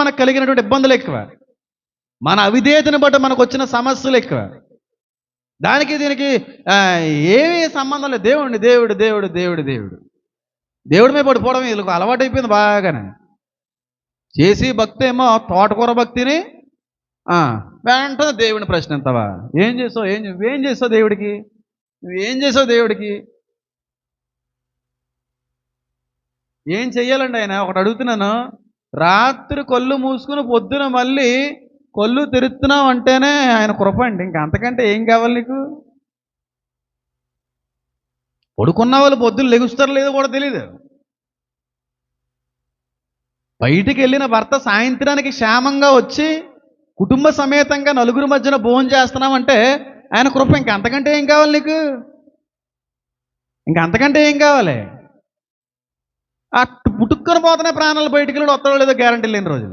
మనకు కలిగినటువంటి ఇబ్బందులు ఎక్కువ, మన అవిధేయతను బట్టి మనకు వచ్చిన సమస్యలు ఎక్కువ. దానికి దీనికి ఏమీ సంబంధం లేదు. దేవుడు దేవుడు దేవుడు దేవుడు దేవుడు దేవుడి మీద పడిపోవడం వీళ్ళకి అలవాటు అయిపోయింది బాగానే. చేసి భక్తి ఏమో తోటకూర భక్తిని వెంటనే దేవుడిని ప్రశ్నిస్తావా? ఏం చేసావు ఏం చేసావు దేవుడికి? నువ్వేం చేసావు దేవుడికి? ఏం చెయ్యాలండి ఆయన? ఒకటి అడుగుతున్నాను, రాత్రి కళ్ళు మూసుకుని పొద్దున మళ్ళీ కళ్ళు తెరుస్తున్నావు అంటేనే ఆయన కృప అండి. ఇంక అంతకంటే ఏం కావాలి నీకు? పడుకున్న వాళ్ళు పొద్దున్న లెగుస్తారో లేదో కూడా తెలియదు. బయటికి వెళ్ళిన భర్త సాయంత్రానికి క్షేమంగా వచ్చి కుటుంబ సమేతంగా నలుగురి మధ్యన భోజనం చేస్తున్నామంటే ఆయన కృప. ఇంక అంతకంటే ఏం కావాలి నీకు? ఇంక అంతకంటే ఏం కావాలి? పుట్టుకొని పోతేనే ప్రాణాలు బయటికి వెళ్ళి వస్తాడో లేదో గ్యారంటీ లేని రోజులు.